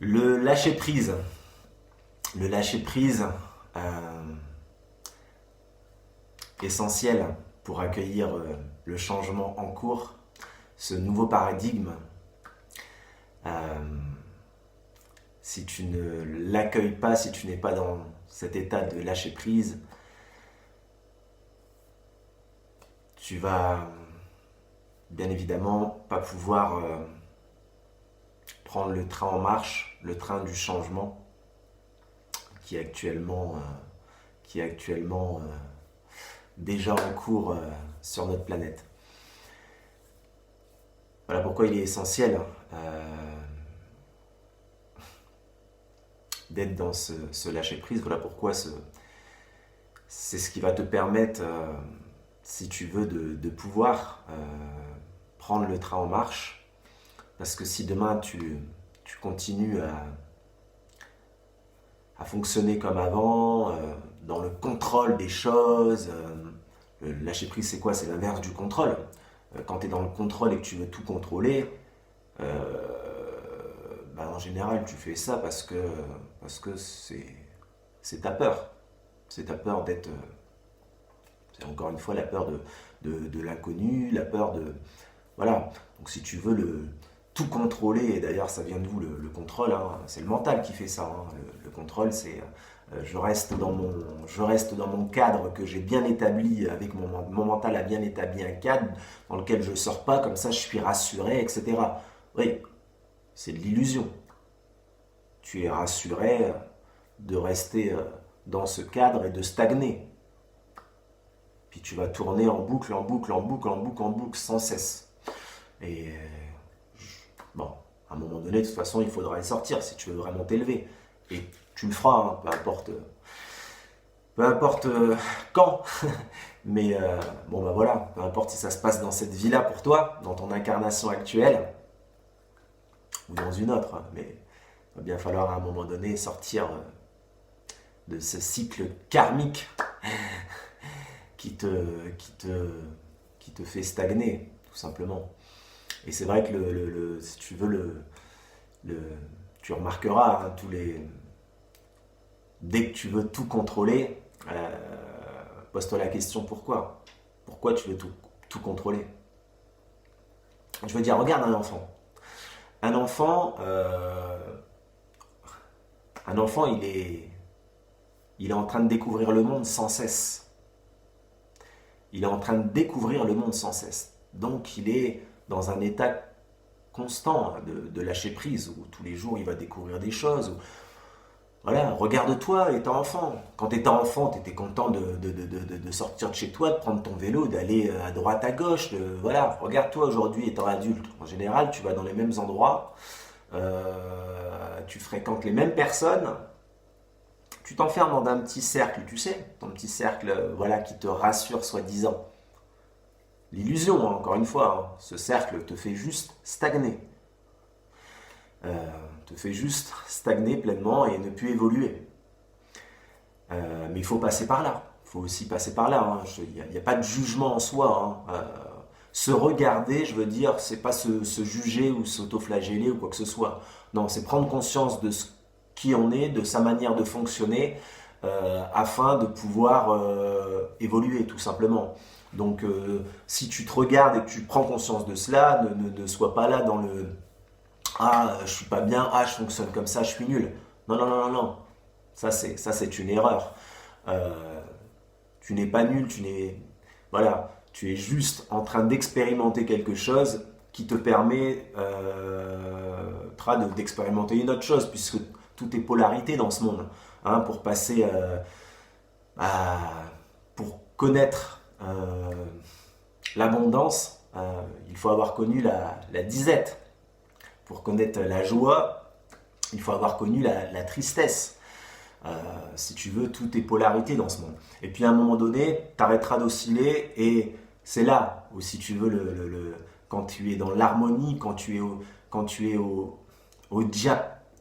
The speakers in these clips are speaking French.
Le lâcher prise. Le lâcher prise, euh, essentiel pour accueillir le changement en cours, ce nouveau paradigme. Euh, Si tu ne l'accueilles pas, si tu n'es pas dans cet état de lâcher prise, tu vas bien évidemment pas pouvoir prendre le train en marche, le train du changement qui est actuellement déjà en cours sur notre planète. Voilà pourquoi il est essentiel d'être dans ce lâcher prise. Voilà pourquoi c'est ce qui va te permettre, si tu veux, de pouvoir prendre le train en marche. Parce que si demain tu continues à fonctionner comme avant, dans le contrôle des choses, le lâcher prise c'est quoi? C'est l'inverse du contrôle. Quand tu es dans le contrôle et que tu veux tout contrôler, bah, en général tu fais ça parce que c'est ta peur. C'est ta peur d'être. C'est encore une fois la peur de l'inconnu, la peur de. Voilà. Donc si tu veux tout contrôler, et d'ailleurs ça vient d'où le contrôle, hein, c'est le mental qui fait ça. Hein. Le contrôle, c'est je reste dans mon cadre que j'ai bien établi, avec mon mental a bien établi un cadre dans lequel je ne sors pas, comme ça je suis rassuré, etc. Oui, c'est de l'illusion. Tu es rassuré de rester dans ce cadre et de stagner. Puis tu vas tourner en boucle, en boucle, en boucle, en boucle, en boucle, sans cesse. Et bon, à un moment donné, de toute façon, il faudra y sortir si tu veux vraiment t'élever. Et tu le feras, hein, peu importe quand. Mais bon, bah voilà, peu importe si ça se passe dans cette vie-là pour toi, dans ton incarnation actuelle, ou dans une autre. Hein, mais il va bien falloir à un moment donné sortir de ce cycle karmique qui te fait stagner, tout simplement. Et c'est vrai que si tu veux tu remarqueras dès que tu veux tout contrôler, pose-toi la question pourquoi. Pourquoi tu veux tout contrôler? Je veux dire, regarde un enfant. Un enfant, il est en train de découvrir le monde sans cesse. Il est en train de découvrir le monde sans cesse. Donc il est dans un état constant de lâcher prise, où tous les jours il va découvrir des choses. Voilà, regarde-toi étant enfant. Quand tu étais enfant, tu étais content de sortir de chez toi, de prendre ton vélo, d'aller à droite, à gauche. Voilà, regarde-toi aujourd'hui étant adulte. En général, tu vas dans les mêmes endroits, tu fréquentes les mêmes personnes, tu t'enfermes dans un petit cercle, tu sais, ton petit cercle voilà, qui te rassure soi-disant. L'illusion, hein, encore une fois, hein, ce cercle te fait juste stagner. Te fait juste stagner pleinement et ne plus évoluer. Mais il faut passer par là. Il faut aussi passer par là. Hein. Il n'y a pas de jugement en soi. Hein. Se regarder, je veux dire, c'est pas se juger ou s'autoflageller ou quoi que ce soit. Non, c'est prendre conscience de qui on est, de sa manière de fonctionner, afin de pouvoir évoluer, tout simplement. Donc, si tu te regardes et que tu prends conscience de cela, ne sois pas là dans le ah, je suis pas bien, ah, je fonctionne comme ça, je suis nul. Non, non, non, non, non. Ça, c'est une erreur. Euh, tu n'es pas nul, voilà, tu es juste en train d'expérimenter quelque chose qui te permet d'expérimenter une autre chose, puisque tout est polarité dans ce monde. Hein, pour passer pour connaître l'abondance, il faut avoir connu la disette. Pour connaître la joie, il faut avoir connu la tristesse. Si tu veux, tout est polarité dans ce monde. Et puis à un moment donné, tu arrêteras d'osciller et c'est là où, si tu veux, quand tu es dans l'harmonie, quand tu es au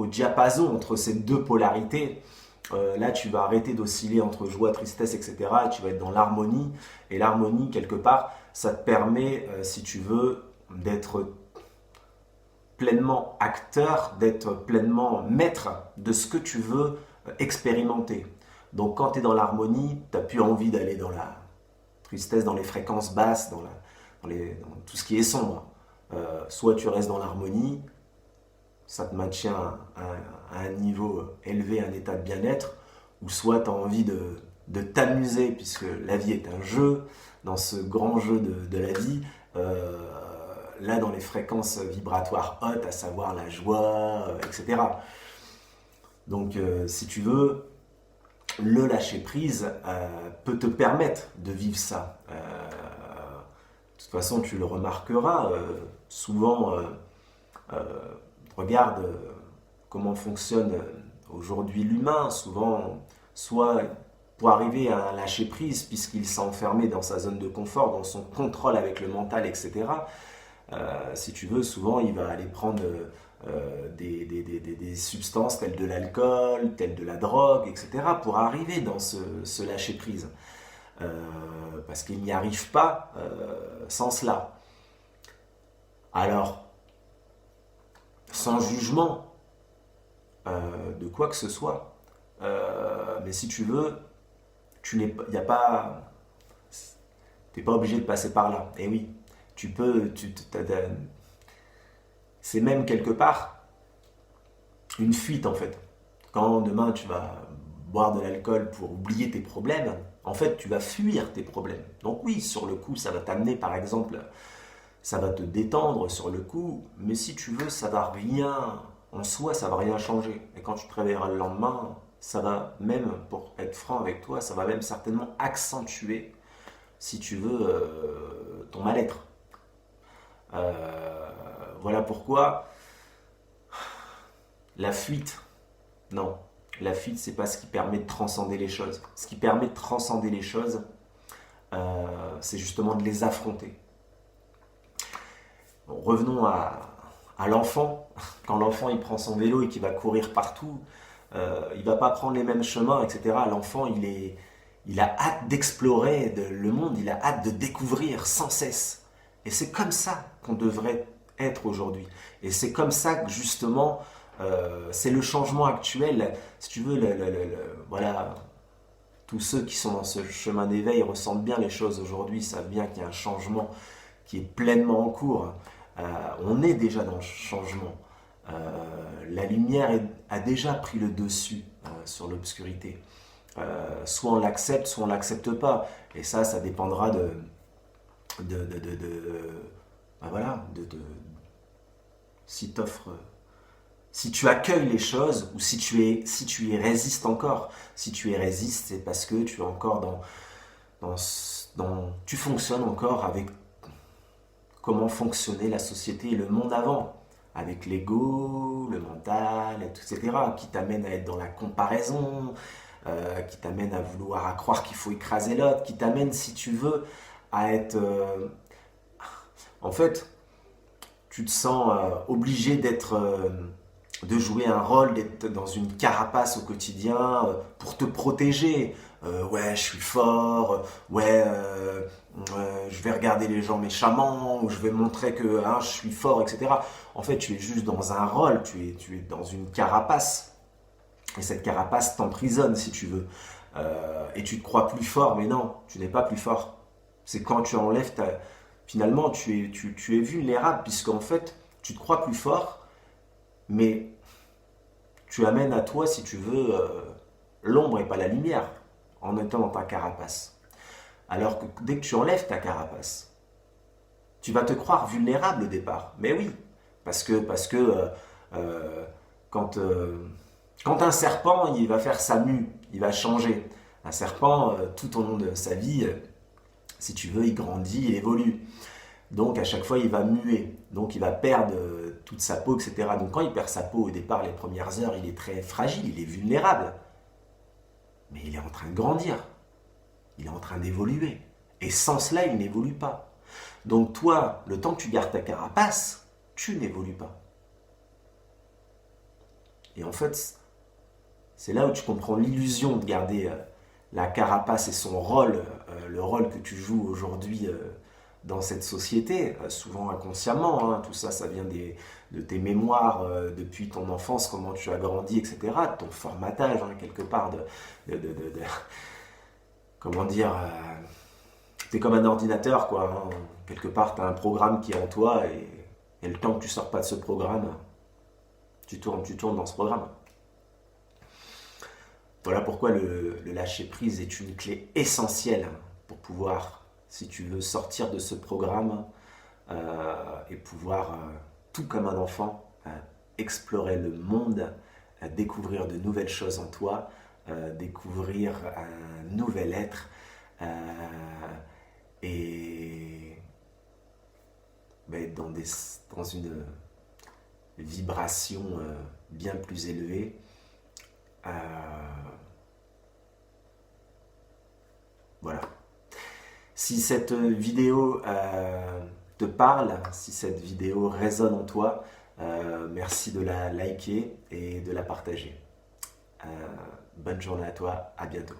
diapason entre ces deux polarités, là tu vas arrêter d'osciller entre joie, tristesse, etc. Et tu vas être dans l'harmonie. Et l'harmonie, quelque part, ça te permet, si tu veux, d'être pleinement acteur, d'être pleinement maître de ce que tu veux expérimenter. Donc quand tu es dans l'harmonie, tu n'as plus envie d'aller dans la tristesse, dans les fréquences basses, dans tout ce qui est sombre. Soit tu restes dans l'harmonie, ça te maintient à un niveau élevé, un état de bien-être, ou soit tu as envie de t'amuser, puisque la vie est un jeu, dans ce grand jeu de la vie, là dans les fréquences vibratoires hautes, à savoir la joie, etc. Donc si tu veux, le lâcher-prise peut te permettre de vivre ça. De toute façon, tu le remarqueras, souvent, regarde comment fonctionne aujourd'hui l'humain, souvent, soit pour arriver à un lâcher-prise, puisqu'il s'est enfermé dans sa zone de confort, dans son contrôle avec le mental, etc. Si tu veux, souvent, il va aller prendre des substances telles de l'alcool, telles de la drogue, etc. pour arriver dans ce lâcher-prise. Parce qu'il n'y arrive pas sans cela. Alors, sans jugement de quoi que ce soit, mais si tu veux, t'es pas obligé de passer par là. Et oui, tu peux, c'est même quelque part une fuite en fait. Quand demain tu vas boire de l'alcool pour oublier tes problèmes, en fait tu vas fuir tes problèmes. Donc oui, sur le coup, ça va t'amener par exemple, ça va te détendre sur le coup, mais si tu veux, ça va rien, en soi, ça va rien changer. Et quand tu te réveilleras le lendemain, ça va même, pour être franc avec toi, ça va même certainement accentuer, si tu veux, ton mal-être. Voilà pourquoi la fuite, non, la fuite c'est pas ce qui permet de transcender les choses. Ce qui permet de transcender les choses, c'est justement de les affronter. Bon, revenons à l'enfant. Quand l'enfant il prend son vélo et qu'il va courir partout, il va pas prendre les mêmes chemins, etc. L'enfant il a hâte d'explorer le monde, il a hâte de découvrir sans cesse. Et c'est comme ça qu'on devrait être aujourd'hui. Et c'est comme ça que justement, c'est le changement actuel. Si tu veux, voilà, tous ceux qui sont dans ce chemin d'éveil ressentent bien les choses aujourd'hui, savent bien qu'il y a un changement qui est pleinement en cours. On est déjà dans le changement. La lumière a déjà pris le dessus sur l'obscurité. Soit on l'accepte, soit on ne l'accepte pas. Et ça dépendra voilà, si tu accueilles les choses ou si tu y résistes encore. Si tu y résistes, c'est parce que tu es encore tu fonctionnes encore avec comment fonctionnait la société et le monde avant, avec l'ego, le mental, etc., qui t'amène à être dans la comparaison, qui t'amène à croire qu'il faut écraser l'autre, qui t'amène, si tu veux, à être... en fait, tu te sens obligé de jouer un rôle, d'être dans une carapace au quotidien pour te protéger. Ouais, je suis fort, ouais, je vais regarder les gens méchamment, ou je vais montrer que je suis fort, etc. En fait, tu es juste dans un rôle, tu es dans une carapace. Et cette carapace t'emprisonne, si tu veux. Et tu te crois plus fort, mais non, tu n'es pas plus fort. C'est quand tu enlèves finalement, tu es vulnérable, puisqu'en fait, tu te crois plus fort, mais tu amènes à toi, si tu veux, l'ombre et pas la lumière, en étant dans ta carapace. Alors que dès que tu enlèves ta carapace, tu vas te croire vulnérable au départ. Mais oui, parce que quand un serpent, il va faire sa mue, il va changer. Un serpent, tout au long de sa vie, si tu veux, il grandit, il évolue. Donc à chaque fois, il va muer. Donc il va perdre toute sa peau, etc. Donc quand il perd sa peau au départ, les premières heures, il est très fragile, il est vulnérable. Mais il est en train de grandir. Il est en train d'évoluer. Et sans cela, il n'évolue pas. Donc toi, le temps que tu gardes ta carapace, tu n'évolues pas. Et en fait, c'est là où tu comprends l'illusion de garder la carapace et son rôle, le rôle que tu joues aujourd'hui dans cette société, souvent inconsciemment, hein. Tout ça, ça vient de tes mémoires depuis ton enfance, comment tu as grandi, etc., de ton formatage, hein, quelque part, comment dire, t'es comme un ordinateur, quoi, hein. Quelque part, tu as un programme qui est en toi, et le temps que tu sors pas de ce programme, tu tournes dans ce programme. Voilà pourquoi le lâcher-prise est une clé essentielle pour pouvoir, si tu veux, sortir de ce programme et pouvoir, tout comme un enfant, explorer le monde, découvrir de nouvelles choses en toi, découvrir un nouvel être et être dans une vibration bien plus élevée. Voilà. Si cette vidéo te parle, si cette vidéo résonne en toi, merci de la liker et de la partager. Bonne journée à toi, à bientôt.